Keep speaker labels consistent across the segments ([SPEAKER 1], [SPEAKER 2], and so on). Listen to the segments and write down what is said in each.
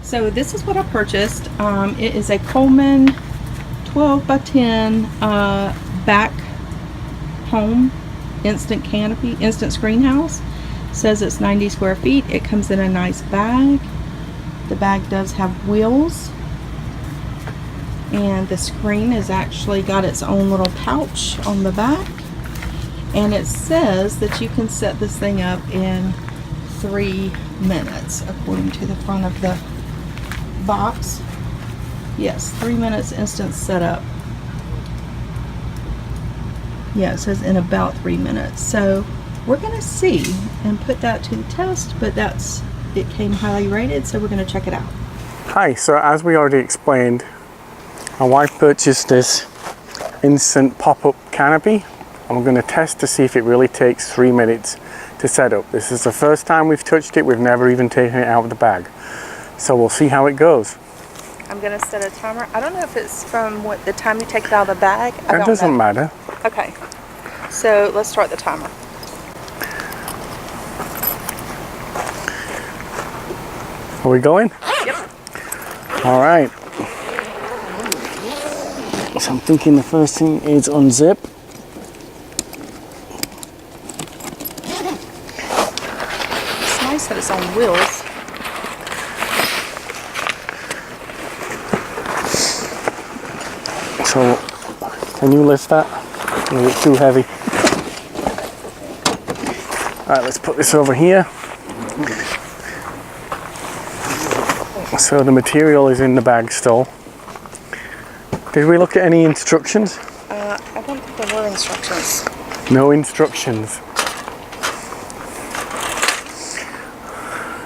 [SPEAKER 1] So this is what I purchased. It is a Coleman 12 by 10 back home instant canopy, instant screen house. Says it's 90 square feet. It comes in a nice bag. The bag does have wheels, and the screen has actually got its own little pouch on the back, and it says that you can set this thing up in 3 minutes according to the front of the box. Yes, 3 minutes instant setup. Yeah, it says in about 3 minutes. So we're gonna see and put that to the test, but it came highly rated, so we're gonna check it out.
[SPEAKER 2] Hi, so as we already explained, my wife purchased this instant pop-up canopy. I'm going to test to see if it really takes 3 minutes to set up. This is the first time we've touched it. We've never even taken it out of the bag. So we'll see how it goes.
[SPEAKER 1] I'm gonna set a timer. I don't know if it's from the time you take it out of the bag.
[SPEAKER 2] That doesn't matter.
[SPEAKER 1] Okay, so let's start the timer.
[SPEAKER 2] Are we going?
[SPEAKER 1] Yep.
[SPEAKER 2] All right. So I'm thinking the first thing is unzip.
[SPEAKER 1] It's nice that it's on wheels.
[SPEAKER 2] So, can you lift that? Or is it too heavy? All right, let's put this over here. So the material is in the bag still. Did we look at any instructions?
[SPEAKER 1] I don't think there were instructions.
[SPEAKER 2] No instructions.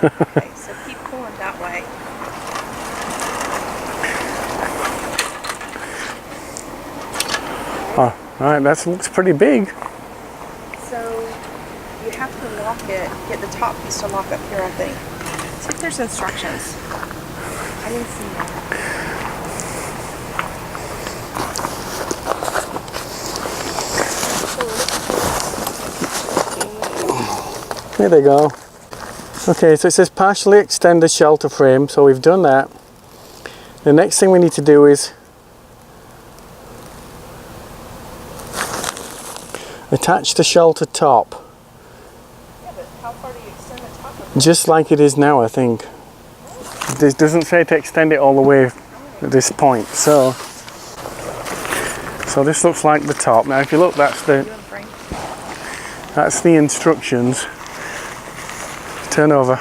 [SPEAKER 1] Okay, so keep pulling that way.
[SPEAKER 2] Oh, all right, that looks pretty big.
[SPEAKER 1] So you have to lock it, get the top piece to lock up here, I think. See if there's instructions. I didn't see that.
[SPEAKER 2] There they go. Okay, so it says partially extend the shelter frame, so we've done that. The next thing we need to do is attach the shelter top.
[SPEAKER 1] Yeah, but how far do you extend the top of it?
[SPEAKER 2] Just like it is now, I think. This doesn't say to extend it all the way at this point, so this looks like the top. Now if you look, that's the instructions. Turn over.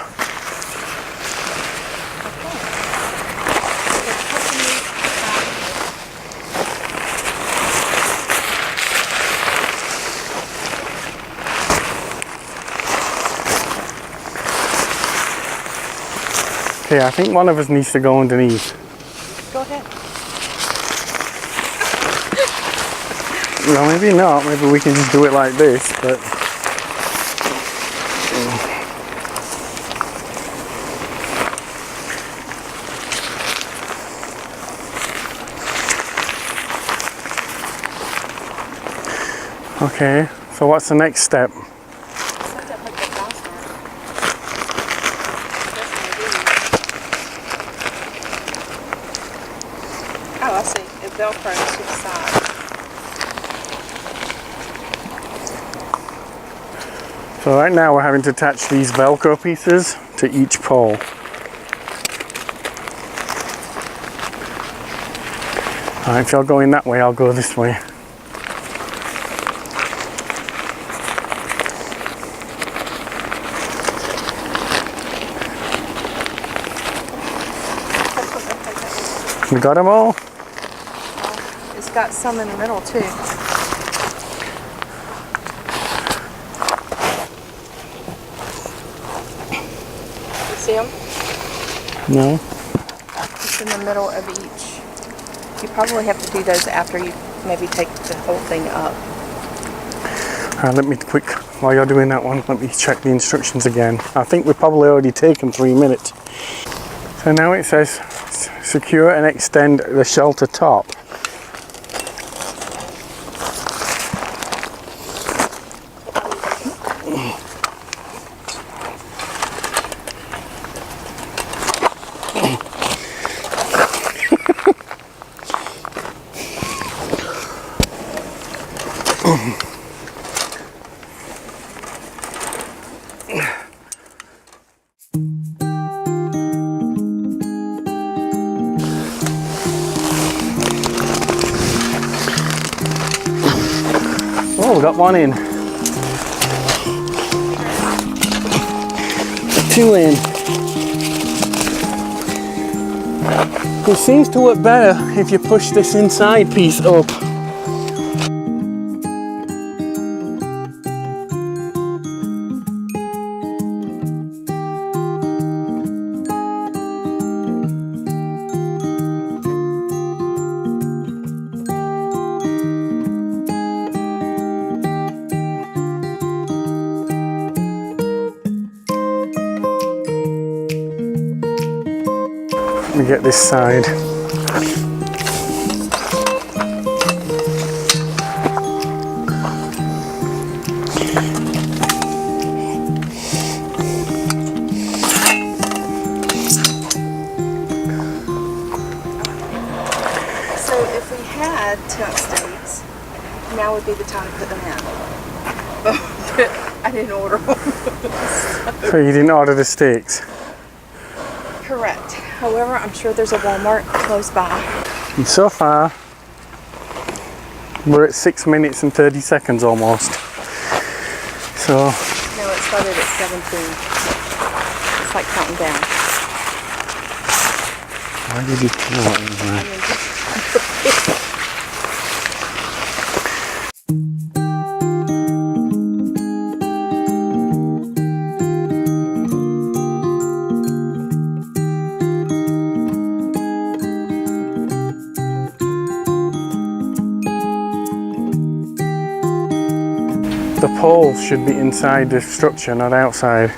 [SPEAKER 2] Okay, I think one of us needs to go underneath.
[SPEAKER 1] Go ahead.
[SPEAKER 2] Well, maybe not. Maybe we can just do it like this, but... Okay, so what's the next step?
[SPEAKER 1] Oh, I see. It velcros to the side.
[SPEAKER 2] So right now we're having to attach these Velcro pieces to each pole. Alright, if you're going that way, I'll go this way. You got them all?
[SPEAKER 1] It's got some in the middle too. You see them?
[SPEAKER 2] No.
[SPEAKER 1] It's in the middle of each. You probably have to do those after you maybe take the whole thing up.
[SPEAKER 2] Let me while you're doing that one, let me check the instructions again. I think we've probably already taken 3 minutes. So now it says secure and extend the shelter top. we got one in. 2 in. It seems to work better if you push this inside piece up. Let me get this side.
[SPEAKER 1] So if we had tent stakes, now would be the time to put them in. But I didn't order them.
[SPEAKER 2] So you didn't order the stakes?
[SPEAKER 1] Correct. However, I'm sure there's a Walmart close by.
[SPEAKER 2] And so far, we're at 6 minutes and 30 seconds almost. So,
[SPEAKER 1] No, it started at 17. It's like counting down.
[SPEAKER 2] why did you put that in there?
[SPEAKER 1] I mean,
[SPEAKER 2] The pole should be inside the structure, not outside,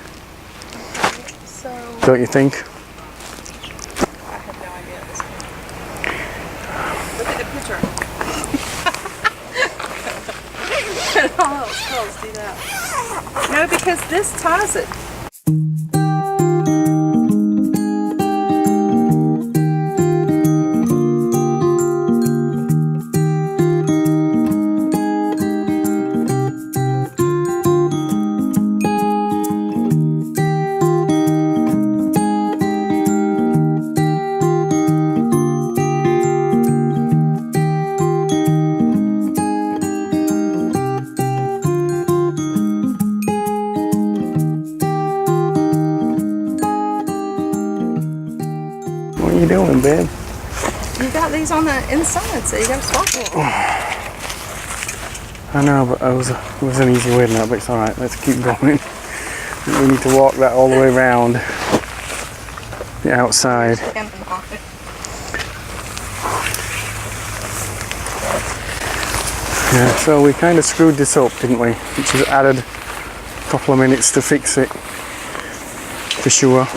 [SPEAKER 1] so
[SPEAKER 2] don't you think?
[SPEAKER 1] I have no idea at this point. Look at the picture. And all else tells do that. No, because this ties it.
[SPEAKER 2] What are you doing, babe?
[SPEAKER 1] You got these on the inside, so you got to swap it.
[SPEAKER 2] I know, but it was an easy way now, but it's alright, let's keep going. We need to walk that all the way around the outside. Yeah, so we kind of screwed this up, didn't we? Which has added a couple of minutes to fix it, for sure.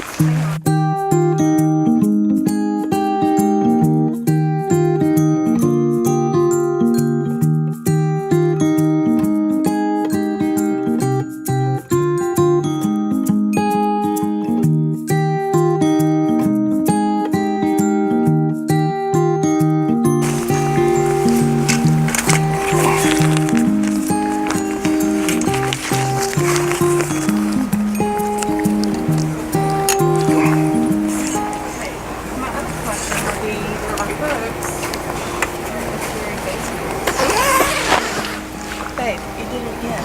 [SPEAKER 1] Babe, you did it again.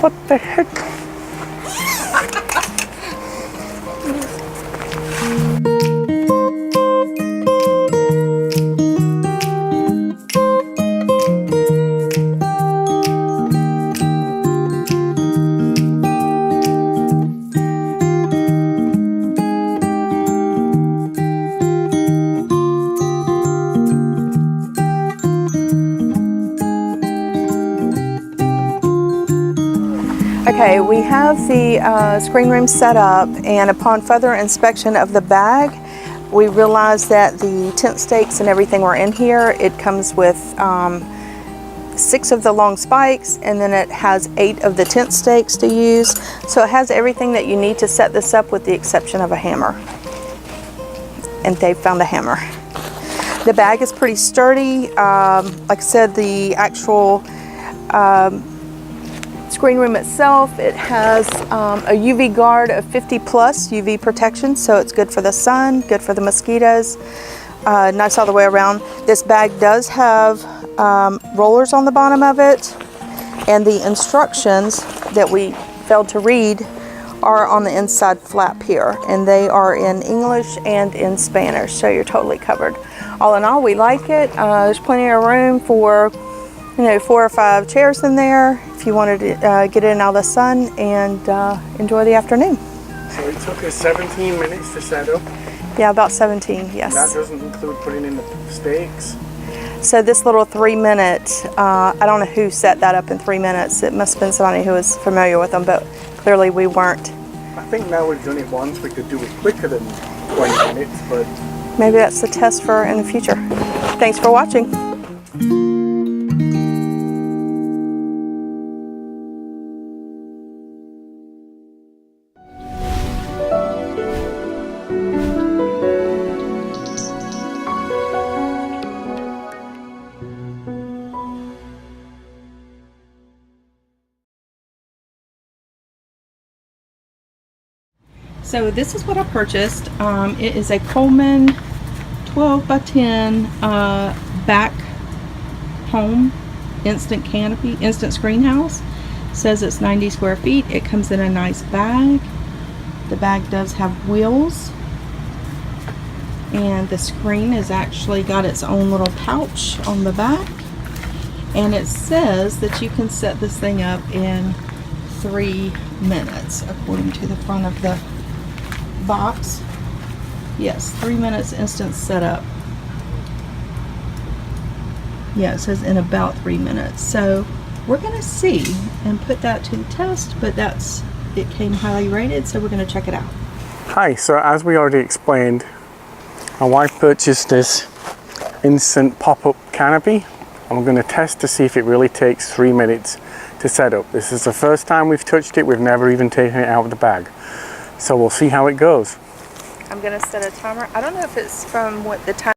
[SPEAKER 2] What the heck?
[SPEAKER 1] Okay, we have the screen room set up, and upon further inspection of the bag, we realized that the tent stakes and everything were in here. It comes with 6 of the long spikes, and then it has 8 of the tent stakes to use. So it has everything that you need to set this up with the exception of a hammer. And Dave found a hammer. The bag is pretty sturdy. Like I said, the actual screen room itself, it has a UV guard of 50 plus UV protection, so it's good for the sun, good for the mosquitoes, nice all the way around. This bag does have rollers on the bottom of it, And the instructions that we failed to read are on the inside flap here, and they are in English and in Spanish, so you're totally covered. All in all, we like it. There's plenty of room for 4 or 5 chairs in there if you wanted to get in out of the sun and enjoy the afternoon.
[SPEAKER 2] So it took us 17 minutes to set up.
[SPEAKER 1] Yeah, about 17, yes.
[SPEAKER 2] That doesn't include putting in the steaks.
[SPEAKER 1] So this little 3-minute, I don't know who set that up in 3 minutes. It must have been somebody who was familiar with them, but clearly we weren't.
[SPEAKER 2] I think now we've done it once, we could do it quicker than 20 minutes, but
[SPEAKER 1] Maybe that's the test for in the future. Thanks for watching. So this is what I purchased. It is a Coleman 12 by 10 back home instant canopy, instant screen house. It says it's 90 square feet. It comes in a nice bag. The bag does have wheels, and the screen is actually got its own little pouch on the back, and it says that you can set this thing up in 3 minutes according to the front of the box. Yes, 3 minutes instant setup. Yeah, it says in about 3 minutes. So we're gonna see and put that to the test, but it came highly rated, so we're gonna check it out.
[SPEAKER 2] Hi, so as we already explained, my wife purchased this instant pop-up canopy, and we're going to test to see if it really takes 3 minutes to set up. This is the first time we've touched it. We've never even taken it out of the bag, so we'll see how it goes.
[SPEAKER 1] I'm gonna set a timer. I don't know if it's from what the time